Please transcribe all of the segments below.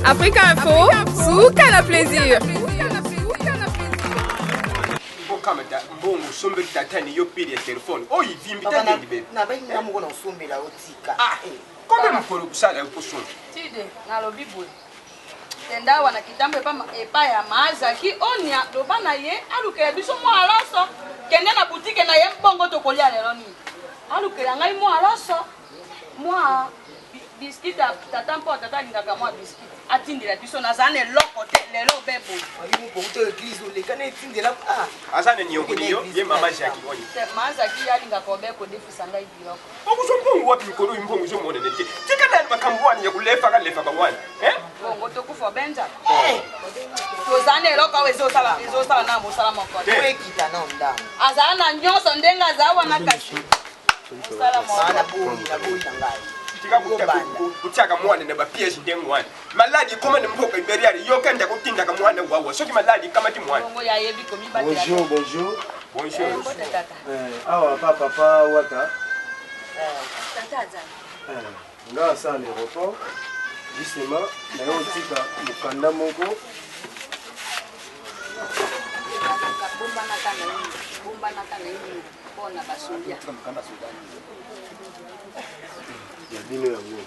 Africa Info, Souka la plaisir. Bongo sombe tatani yo pili ya telefone. Oh, il vient bitani bébé. Na ba ina mo na sombe la otika. Ah, comment me kolo kusala yo poson? Tide na lobi boy. Tenda wana kitambo epa ya mazaki onia loba na ye aluke biso mo alaso. Kende na boutique na ye mbongo to kolia lelo ni. Aluke ngai mo alaso. Moi biscuit tata mpo tata lingaka moi biscuit. Atindela biso na zane loko te lelo bebo. Ali mo ko to église le kana etindela ah. Azane nyongo niyo ye mama Jackie oni. Te mazaki yalingaka obeko defisa ngai biloko. Okusombo wapi mikolo imbongo zo mona nete. Tika na makambwani ya kulefa ka lefa bangwana. Bongo to kufa benza. To zane loko wezo sala na mo sala moko. We kita na onda. Azana nyonso ndenga za wana kasi. Sala moko. Sana boyi na ngai. Kutaka mwana na bapiezi ndengwana maladi koma ne mpoka iberiali yo kanda kutinda ka mwana wawa soki maladi kama ti mwana bongo ya yebi komi ba bonjour bonjour awa papa wata tata za nga sa l'aéroport justement na yo tika mukanda moko bomba na kana ini bona basulia ya bino yango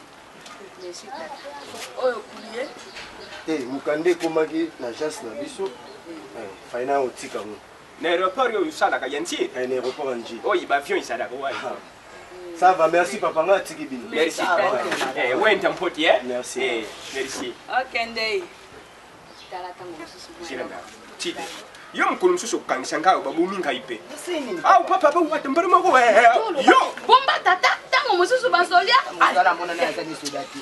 oyo kulie mukande komaki na chance na biso faina otika ngo na aéroport yo usala ka yanti na aéroport anji oyi ba avion isala ko wai ça va merci papa nga tiki bino merci wenta mpoti merci merci okende tala tango sirenda tide yo mukulu msusu kukangisa ngayo babumi ngaipe au papa ba wata mbara mako yo bomba tata tango mususu basolia ala mona na tani sudati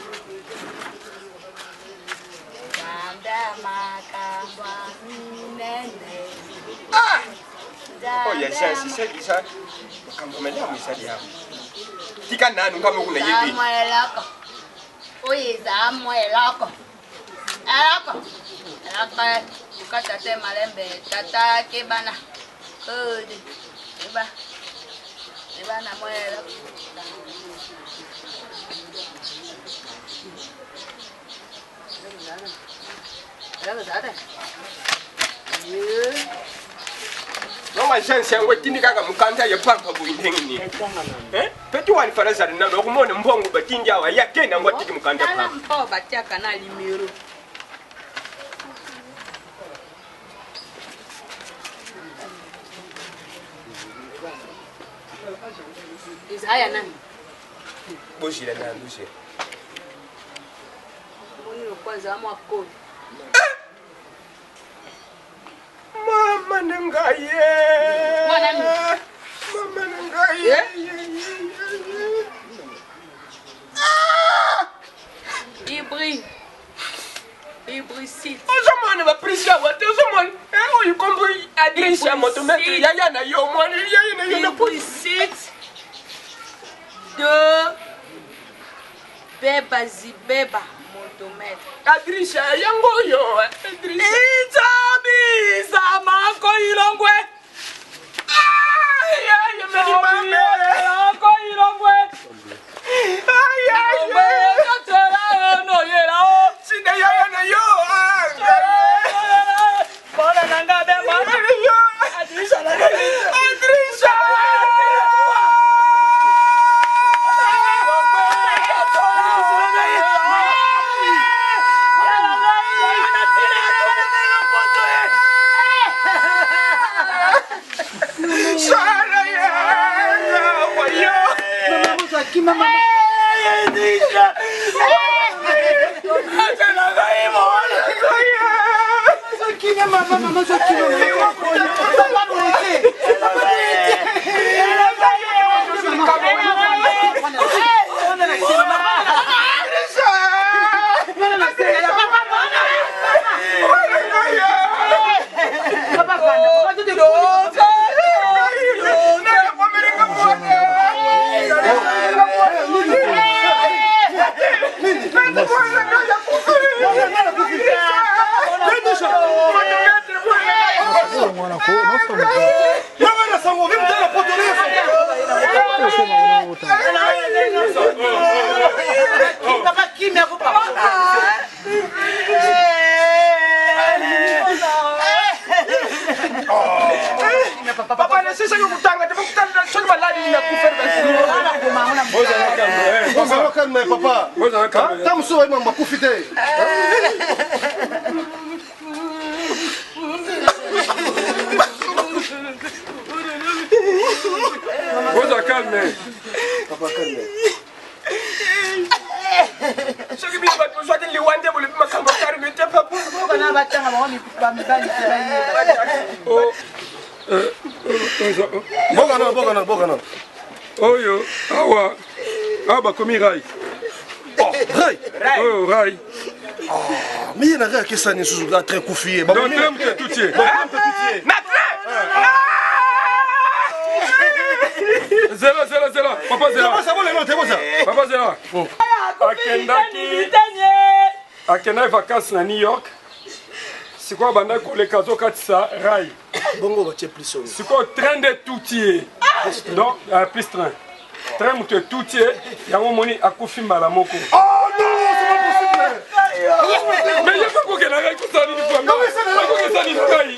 danda makamba nene oh ya chance c'est ça kama mela misali hapo tika nanu kama kuna yebi zamwelako oye zamwelako alako ukata te malembe tata kebana kodi eba na mwela no ma chance yango tindika ka mukanda ya pampa buindengini petu wani faraza na ndo kumone mbongo batinja wa ya kena ngo tiki mukanda ala pampa mpo batiaka na limero Isaya nani? boshira na ndushe Moni kwanza amwa kodi. mama nangaye Mwana ni? mama nangaye Ibricite. ozomona baprisia wate ozomona oyo kombo adresse ya moto metre yaya na yo mwana yaya na yo na Ibricite. De beba zibeba motometre. adresse yango oyo adresse Itabisa mako ilongwe. yaya mama Mako ilongwe. sina yaya na yo Bona nanga bema. adresse adresse mama papa. Calme, papa. T'as mon sourire, maman, profitez. Boza calme. Papa, calme. Ce qui vient de soit les wande pour le makambo calme, papa. Bogana. Oyo, awa. Aba komi Rai. Oh, Rai. Oh, Rai. Mais il y a un gars qui s'est sous la train confié. Donc, tu es tout tiers. Zéro. Papa Zéro. Papa Zéro. Akendaki vacances na New York. Sikoyo banda koleka azokatisa Rai. Bongo va plus son. Sikoyo train de toutier. Donc plus train. Train mutu toutier. Yango moni akufi mbala moko. Oh non, c'est pas possible. Mais il y a pas qu'on ait Rai tout ça ni fois. Non mais c'est pas qu'on ça ni Rai.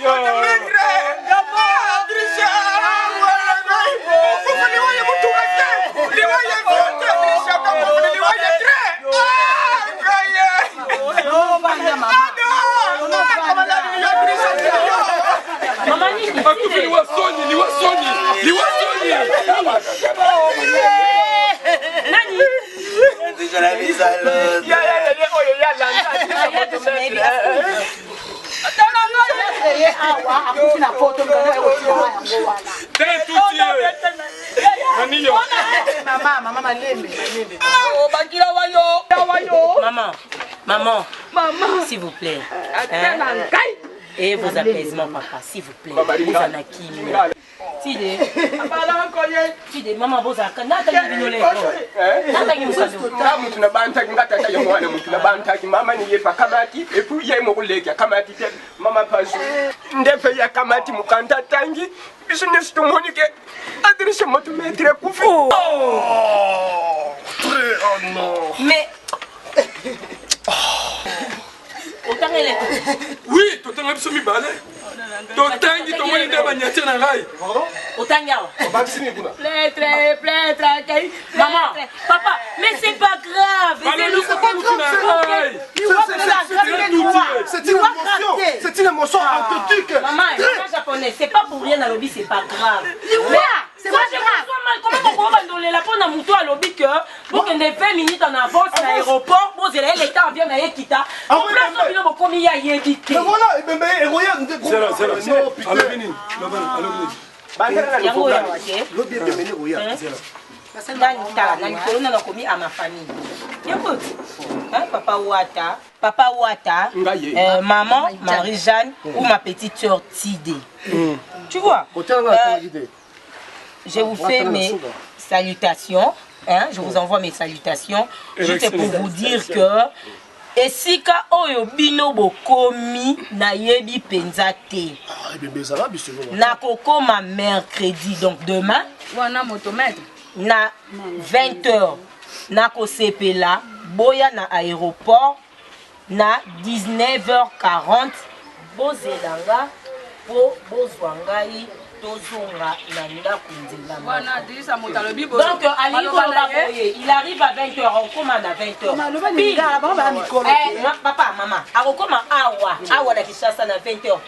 Maman, s'il vous plaît. Et vos apaisements, papa, s'il vous plaît. Vous en a qui Tide, maman, vous en mais oui, tu t'en as besoin de balai. Totangi to moni de banyate na Rai. Otanga. Maman, papa, mais c'est pas grave. C'est une émotion authentique. Maman, japonais, c'est pas pour rien à lobby, c'est pas grave. C'est pas grave. Comment on va donner la peau à mon toit à lobby que pour qu'on ait 20 minutes en avance à l'aéroport, vous allez l'état vient à Ekita. En place, on vient de commis à Yédité. Mais voilà, et regarde, non, putain. À ma famille. Écoute, Papa Ouata, maman, Marie-Jeanne ou ma petite soeur Tide. Tu vois, je vous fais mes salutations. Hein, je vous envoie mes salutations. Juste pour vous dire que esika oyo bino bokomi na yebi penzate. Na kokoma mercredi, donc demain. Na 20h. Na kosepela boya na aéroport na 19h40. Bozelanga po bozwangai. Donc, il arrive à 20h, on commande à 20h. Papa, maman, on commande awa la Kinshasa na 20h.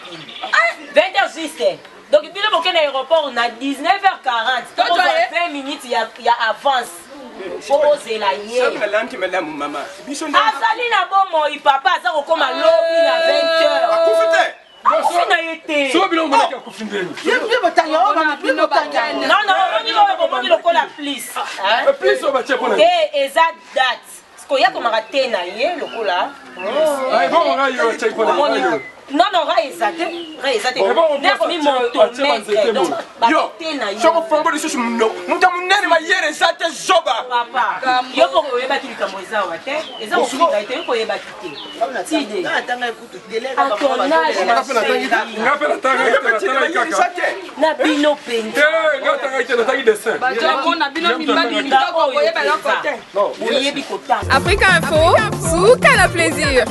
20h juste. Donc, il y a un aéroport, on a 19h40. Donc, 20 minutes, il y a avance. Poser la yé. Azali na bon moi papa, ça on commande lobby na 20h. Non, non, on y va la plus. Et ça date. Ce qu'il y a comme raté na yé le coup là. Non, non, réalisate. D'accord, mais mon tourmètre. Yo, je vous fais des choses. Nous avons une manière ça te zoba. Papa, yo pour que vous battez le camoisa ou até. Et ça, vous avez été pour y battre. Tide. Na bino pente. Africa Info, Souka la plaisir.